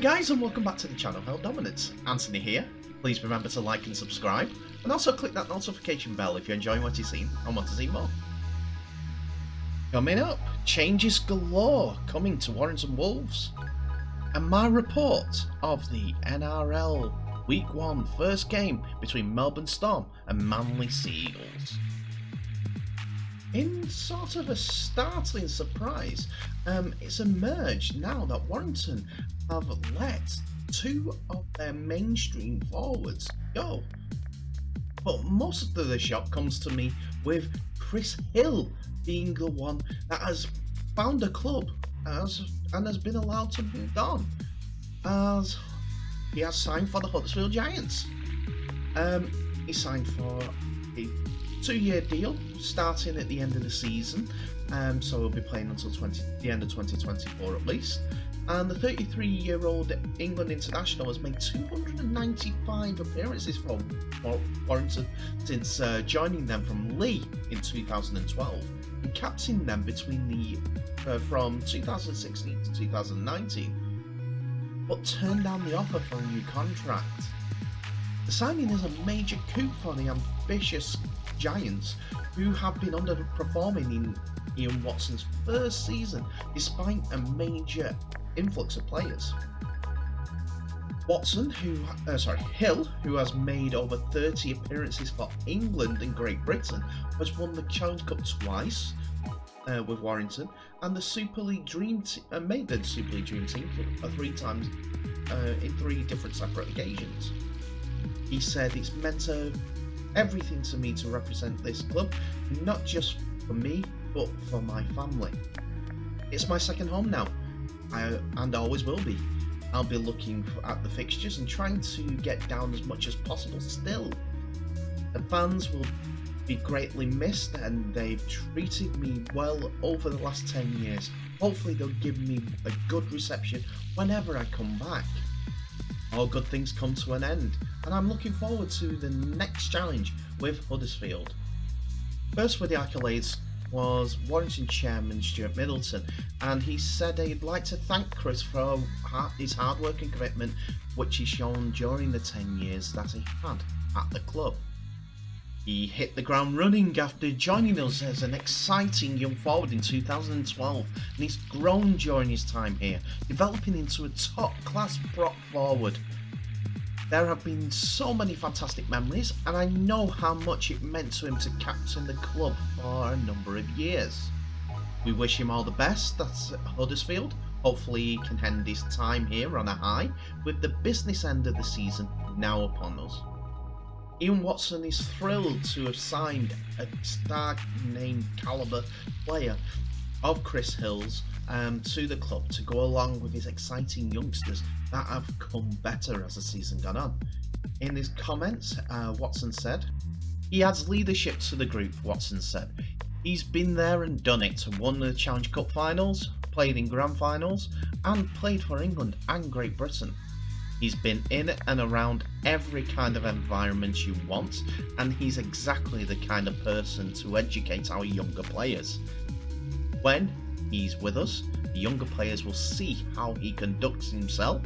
guys, and welcome back to the channel Hell Dominance. Anthony here. Please remember to like and subscribe, and also click that notification bell if you're enjoying what you've seen and want to see more. Coming up, changes galore coming to Warrington Wolves, and my report of the NRL Week 1 first game between Melbourne Storm and Manly Seagulls. In sort of a startling surprise, it's emerged now that Warrington have let two of their mainstream forwards go. But most of the shock comes to me with Chris Hill being the one that has found a club and has been allowed to move on, as he has signed for the Huddersfield Giants. He signed for a 2-year deal starting at the end of the season, so he'll be playing until the end of 2024 at least. And the 33-year-old England international has made 295 appearances for Warrington since joining them from Lee in 2012 and captaining them from 2016 to 2019, but turned down the offer for a new contract. The signing is a major coup for the ambitious Giants, who have been underperforming in Ian Watson's first season despite a major influx of players. Hill, who has made over 30 appearances for England and Great Britain, has won the Challenge Cup twice with Warrington, and the Super League Dream Team, made the Super League Dream Team 3 times in 3 different separate occasions. He said, "It's meant everything to me to represent this club, not just for me, but for my family. It's my second home now, and always will be. I'll be looking at the fixtures and trying to get down as much as possible still. The fans will be greatly missed, and they've treated me well over the last 10 years. Hopefully they'll give me a good reception whenever I come back. All good things come to an end, and I'm looking forward to the next challenge with Huddersfield." First with the accolades was Warrington chairman Stuart Middleton, and he said he'd like to thank Chris for his hard work and commitment which he's shown during the 10 years that he had at the club. He hit the ground running after joining us as an exciting young forward in 2012, and he's grown during his time here, developing into a top-class prop forward. There have been so many fantastic memories, and I know how much it meant to him to captain the club for a number of years. We wish him all the best at Huddersfield. Hopefully he can end his time here on a high, with the business end of the season now upon us. Ian Watson is thrilled to have signed a star-named calibre player of Chris Hill's to the club to go along with his exciting youngsters that have come better as the season gone on. In his comments, Watson said, "He adds leadership to the group," Watson said. "He's been there and done it, won the Challenge Cup finals, played in grand finals, and played for England and Great Britain. He's been in and around every kind of environment you want, and he's exactly the kind of person to educate our younger players. When he's with us, the younger players will see how he conducts himself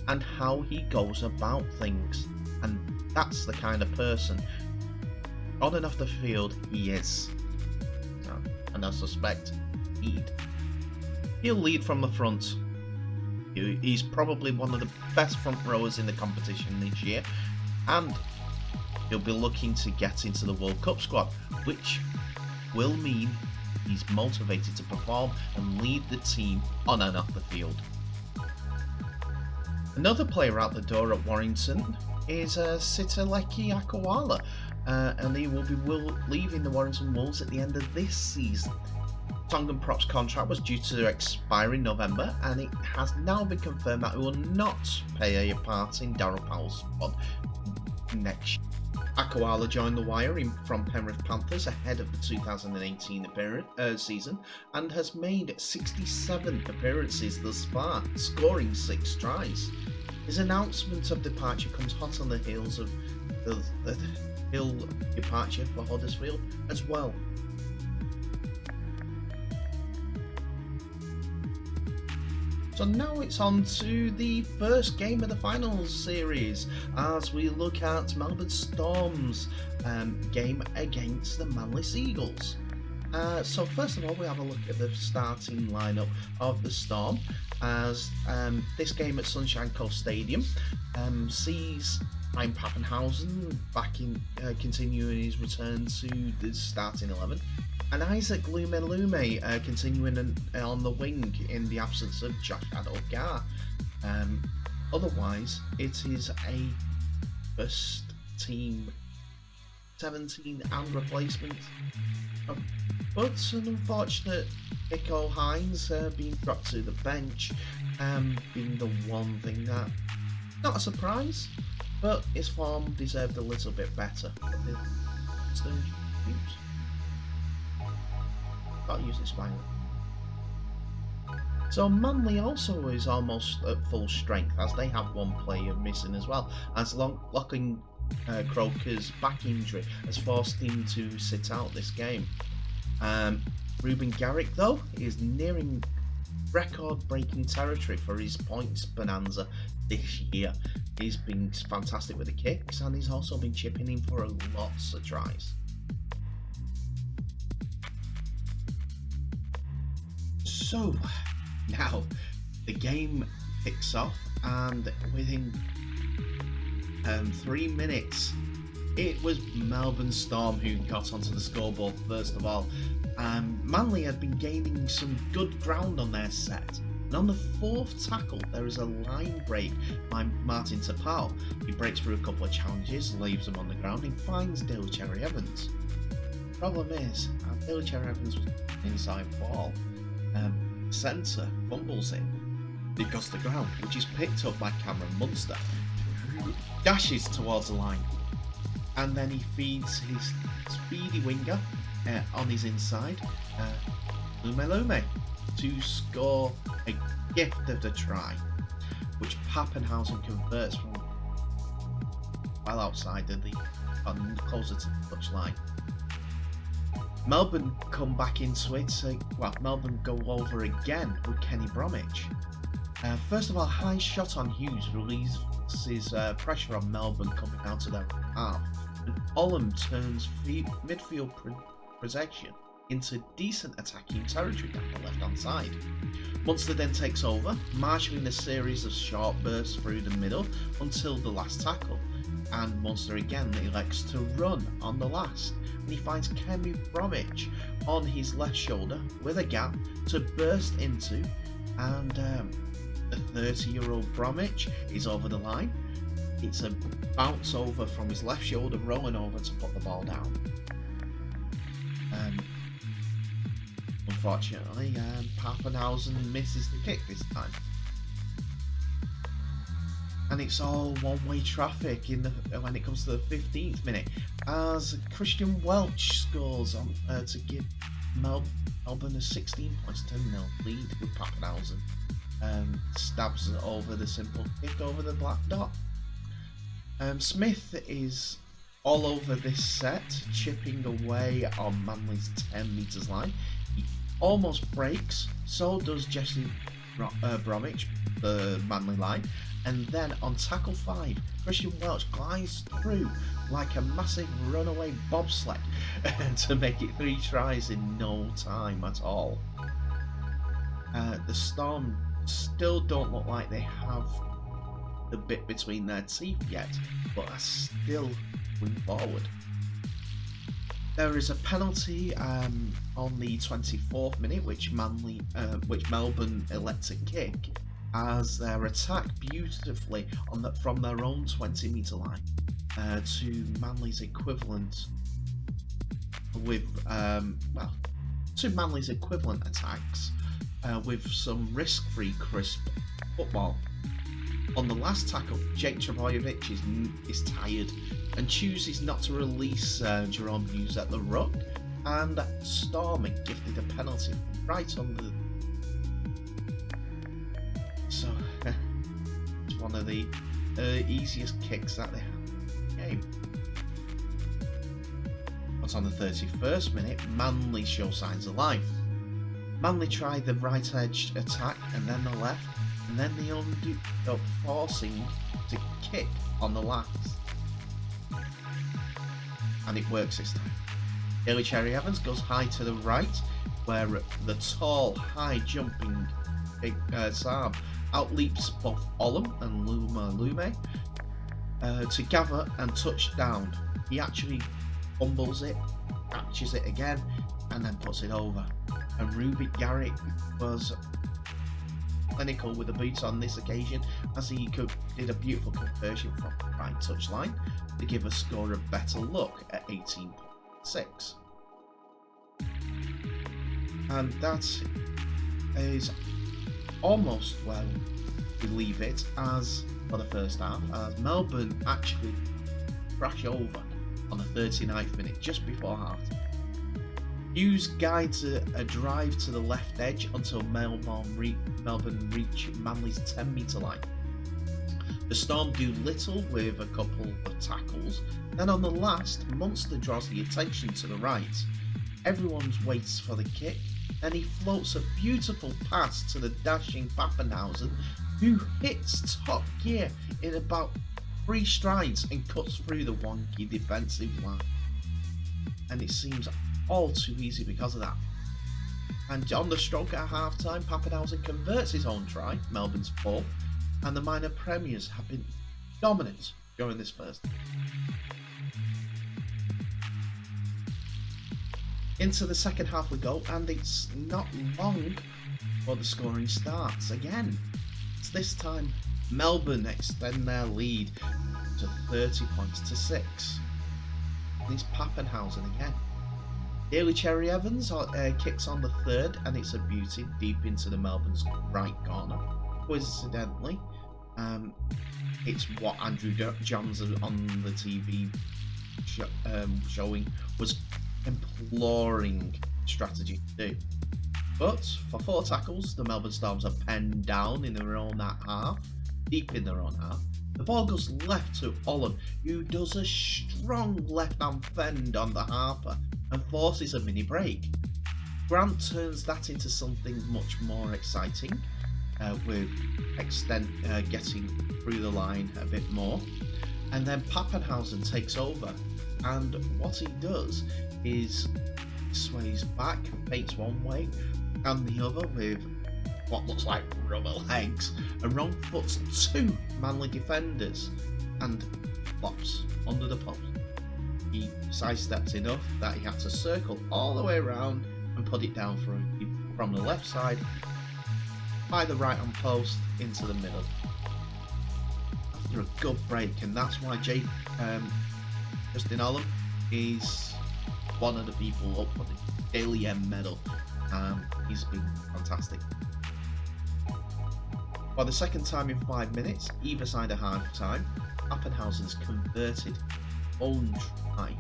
and how he goes about things, and that's the kind of person, on and off the field, he is. And I suspect he'll lead from the front. He's probably one of the best front rowers in the competition this year, and he'll be looking to get into the World Cup squad, which will mean he's motivated to perform and lead the team on and off the field." Another player out the door at Warrington is Sitaleki Akawala, and he will be leaving the Warrington Wolves at the end of this season. Tongan Prop's contract was due to expire in November, and it has now been confirmed that he will not play a part in Darryl Powell's squad next year. Akawala joined the wire from Penrith Panthers ahead of the 2018 season and has made 67 appearances thus far, scoring 6 tries. His announcement of departure comes hot on the heels of the Hill departure for Huddersfield as well. So now it's on to the first game of the finals series as we look at Melbourne Storm's game against the Manly Seagulls. So first of all, we have a look at the starting lineup of the Storm as this game at Sunshine Coast Stadium sees Ryan Pappenhausen back in, continuing his return to the starting 11, and Isaac Lume continuing on the wing in the absence of Josh Adokar. Otherwise, it is a first team 17 and replacement. But an unfortunate Nico Hines being dropped to the bench being the one thing that, not a surprise, but his form deserved a little bit better. Can't use this finally. So Manly also is almost at full strength as they have one player missing as well, as Lachlan Croker's back injury has forced him to sit out this game. Ruben Garrick though is nearing record-breaking territory for his points bonanza this year. He's been fantastic with the kicks and he's also been chipping in for lots of tries. So now the game kicks off, and within 3 minutes it was Melbourne Storm who got onto the scoreboard first of all. Manly had been gaining some good ground on their set, and on the fourth tackle there is a line break by Martin Tapau. He breaks through a couple of challenges, leaves them on the ground and finds Dale Cherry Evans. Problem is, Dale Cherry Evans was inside ball. Centre fumbles it. It goes to the ground, which is picked up by Cameron Munster, who dashes towards the line, and then he feeds his speedy winger on his inside, Lume, to score a gift of the try, which Pappenhausen converts from well outside of the closer to the touchline. Melbourne come back into it. Melbourne go over again with Kenny Bromwich. First of all, high shot on Hughes releases pressure on Melbourne coming out of their half, and Olam turns midfield possession into decent attacking territory down the left-hand side. Munster then takes over, marshalling a series of short bursts through the middle until the last tackle, and Munster again elects to run on the last, and he finds Kenny Bromwich on his left shoulder with a gap to burst into, and the 30-year-old Bromwich is over the line. It's a bounce over from his left shoulder, rolling over to put the ball down. Unfortunately, Pappenhausen misses the kick this time. And it's all one-way traffic when it comes to the 15th minute, as Christian Welch scores to give Melbourne a 16 points to 0 lead with Pappenhausen. Stabs over the simple kick over the black dot. Smith is all over this set, chipping away on Manly's 10 metres line. He almost breaks, so does Jesse Bromwich, the Manly line, and then on tackle 5, Christian Welch glides through like a massive runaway bobsled to make it 3 tries in no time at all. The Storm still don't look like they have the bit between their teeth yet, but are still moving forward. There is a penalty on the 24th minute, which Melbourne elect to kick, as they're attacked beautifully from their own 20-metre line to Manly's equivalent attacks with some risk-free crisp football. On the last tackle, Jake Trebojevic is tired and chooses not to release Jerome Hughes at the ruck, and Storm are gifted a penalty right on the... So, it's one of the easiest kicks that they have in the game. But on the 31st minute, Manly show signs of life. Manly try the right edge attack and then the left, and then they end up forcing to kick on the last. And it works this time. Daly Cherry Evans goes high to the right, where the tall, high jumping Saab outleaps both Olam and Lume to gather and touch down. He actually fumbles it, catches it again, and then puts it over. And Ruby Garrick was clinical with the boots on this occasion, as he did a beautiful conversion from the right touchline to give a score a better look at 18.6. And that is almost where we leave it as for the first half, as Melbourne actually crash over on the 39th minute, just before half. Hughes guides a drive to the left edge until Melbourne reach Manly's 10-metre line. The Storm do little with a couple of tackles. Then on the last, Munster draws the attention to the right. Everyone waits for the kick. Then he floats a beautiful pass to the dashing Pappenhausen, who hits top gear in about 3 strides and cuts through the wonky defensive line. And it seems all too easy because of that. And on the stroke at half-time, Pappenhausen converts his own try, Melbourne's 4th, and the minor premiers have been dominant during this first. Into the second half we go, and it's not long before the scoring starts again. It's this time Melbourne extend their lead to 30 points to 6. And it's Pappenhausen again. Daly Cherry Evans kicks on the third, and it's a beauty deep into the Melbourne's right corner. Coincidentally, it's what Andrew Johns on the TV showing was imploring strategy to do. But for 4 tackles, the Melbourne Storms are penned down in their own half, deep in their own half. The ball goes left to Olam, who does a strong left-hand fend on the Harper and forces a mini break. Grant turns that into something much more exciting, with getting through the line a bit more. And then Pappenhausen takes over, and what he does is sways back, feints one way and the other with what looks like rubber legs, and wrong foots 2 Manly defenders and flops under the post. He sidestepped enough that he had to circle all the way around and put it down from the left side by the right hand post into the middle after a good break. And that's why Justin Olam is one of the people up for the Daly M medal. He's been fantastic. For the second time in 5 minutes, either side of half time, Pappenhausen's converted own try.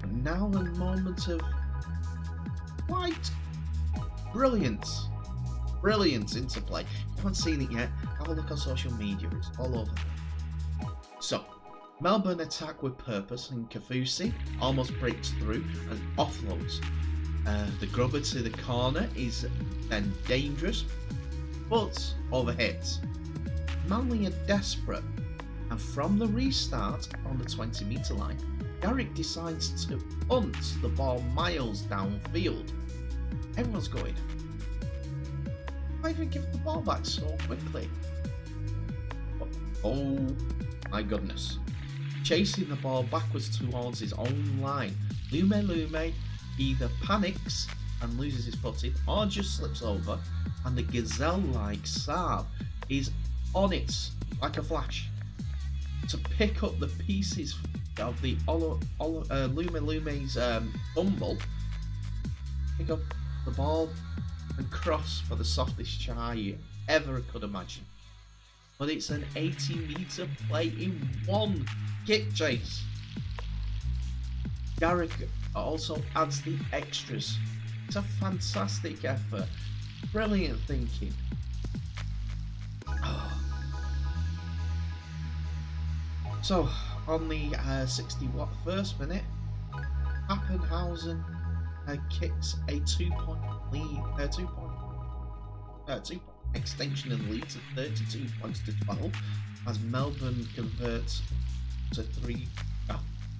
And now a moment of quite brilliant interplay. If you haven't seen it yet, have a look on social media, it's all over. So, Melbourne attack with purpose, and Kafusi almost breaks through and offloads. The grubber to the corner is then dangerous, but overhits. Manly are desperate, and from the restart on the 20-metre line, Garrick decides to punt the ball miles downfield. Everyone's going, why even give the ball back so quickly? But, oh my goodness. Chasing the ball backwards towards his own line, Lume either panics and loses his footing or just slips over, and the gazelle-like Saab is on it like a flash to pick up the pieces of the Lume's fumble, pick up the ball and cross for the softest try you ever could imagine. But it's an 80-metre play in one kick chase. Garrick also adds the extras. It's a fantastic effort. Brilliant thinking. So, on the 61st minute, Pappenhausen kicks a 2-point lead, 2-point extension in the lead to 32 points to 12, as Melbourne converts to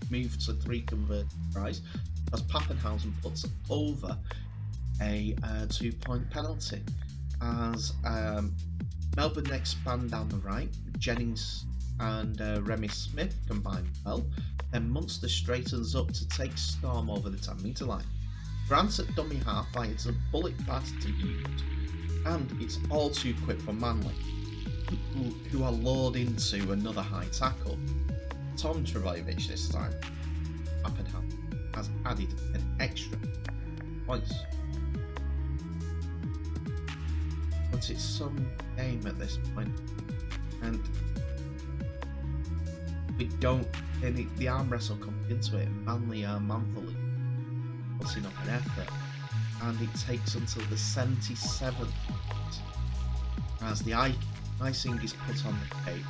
move to 3 converted tries, as Pappenhausen puts over a 2-point penalty. As Melbourne expand down the right, Jennings and Remy Smith combine well, then Munster straightens up to take Storm over the 10-metre line. Grant at dummy half fires a bullet pass to Hughes, and it's all too quick for Manly, who are lured into another high tackle. Tom Trbojevic this time, Pappenhausen, has added an extra points. But it's some game at this point, and the arm wrestle comes into it. Manly are manfully putting up an effort, and it takes until the 77th minute as the icing is put on the cake.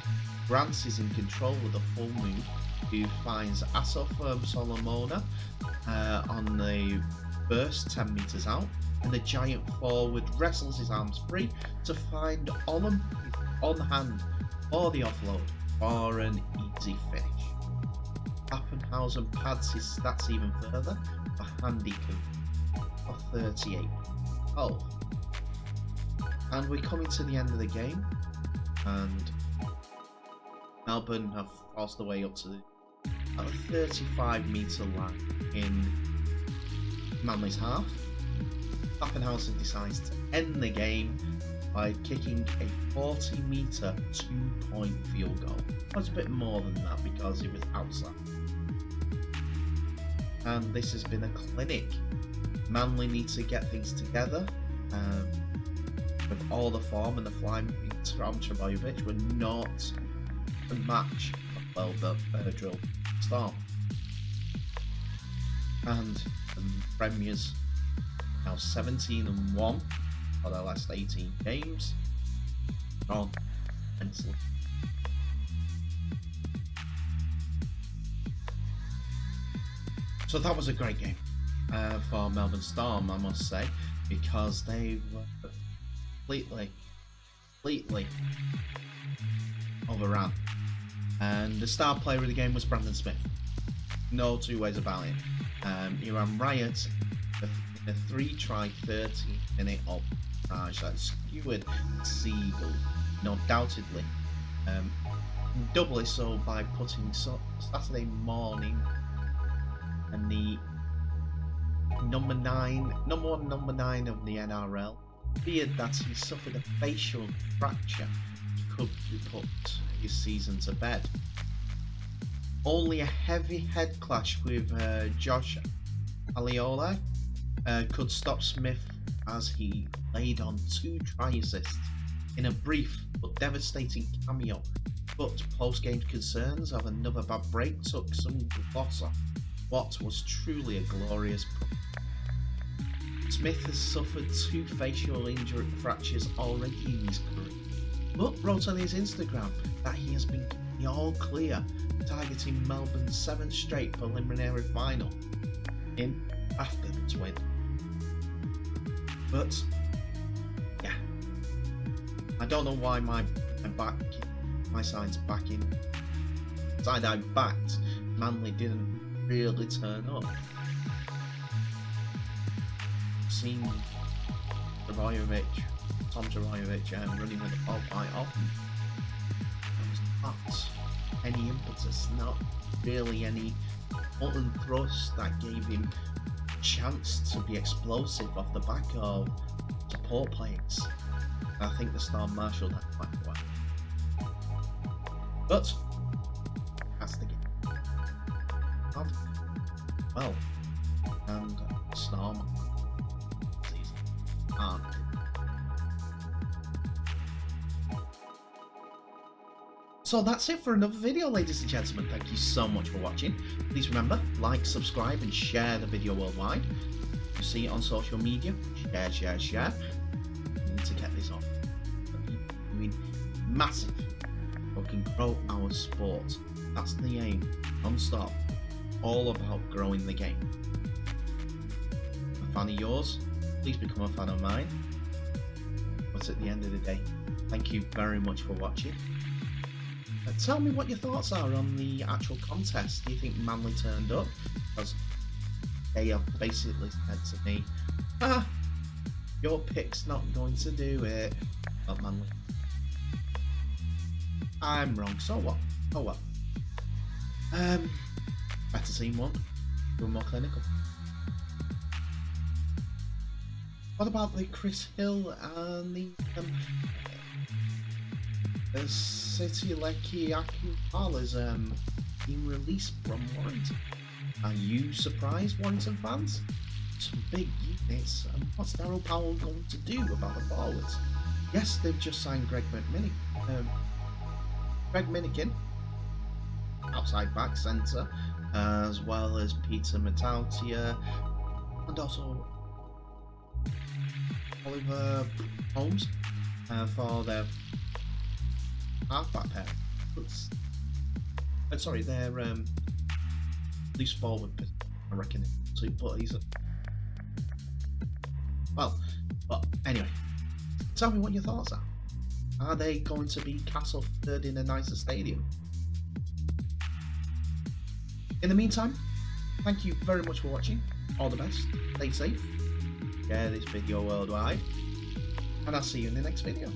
Grant is in control with a full move, who finds Asaf Solomona on the burst 10 metres out, and the giant forward wrestles his arms free to find Olam on hand for the offload for an easy finish. Pappenhausen pads his stats even further for handy for 38. And we're coming to the end of the game, and Melbourne have forced their way up to the 35-metre line in Manly's half. Pappenhausen decides to end the game by kicking a 40-metre 2-point field goal. It was a bit more than that because it was outside. And this has been a clinic. Manly need to get things together. With all the form and the flying from Trbojevic, were not a match of drill Storm. And the Premiers now 17-1 for their last 18 games. On mentally. So that was a great game for Melbourne Storm, I must say, because they were completely overran. And the star player of the game was Brandon Smith. No two ways about it. He ran riot in a 3-try 30-minute barrage that skewered Seagull, undoubtedly. Doubly so by putting Saturday morning and the number 9 of the NRL feared that he suffered a facial fracture which could put his season to bed. Only a heavy head clash with Josh Aliola could stop Smith as he laid on 2 try assists in a brief but devastating cameo. But post-game concerns of another bad break took some gloss off what was truly a glorious Smith has suffered 2 facial injury fractures already in his career, but wrote on his Instagram that he has been given the all clear, targeting Melbourne's 7th straight preliminary final in after the twin. But yeah, I don't know why my side's backing. Side I backed, Manly didn't really turn up. Seen Tom Trbojevic running with the ball quite often. There was not any impetus, not really any button thrust that gave him a chance to be explosive off the back of support players. I think the Storm marshalled that quite well. But that's the game. Well, and Storm season aren't. So that's it for another video, ladies and gentlemen. Thank you so much for watching. Please remember, like, subscribe and share the video worldwide. You see it on social media, share. We need to get this on. Doing massive. We can grow our sport. That's the aim. Non-stop. All about growing the game. fan of yours, please become a fan of mine. But at the end of the day, thank you very much for watching. Tell me what your thoughts are on the actual contest. Do you think Manly turned up? Because they have basically said to me, your pick's not going to do it. Not Manly. I'm wrong, so what? Oh well. Better team won. They were more clinical. What about the Chris Hill and the City Lecky Akupalas being released from Warrington? Are you surprised, Warrington fans? Some big units, and what's Daryl Powell going to do about the forwards? Yes, they've just signed Greg Minikin, outside back centre, as well as Peter Matautia, and also Oliver Holmes for their halfback pair. Sorry, their loose forward, I reckon. But he's a well. But anyway, tell me what your thoughts are. Are they going to be castle third in a nicer stadium? In the meantime, thank you very much for watching. All the best. Stay safe. Share this video worldwide. And I'll see you in the next video.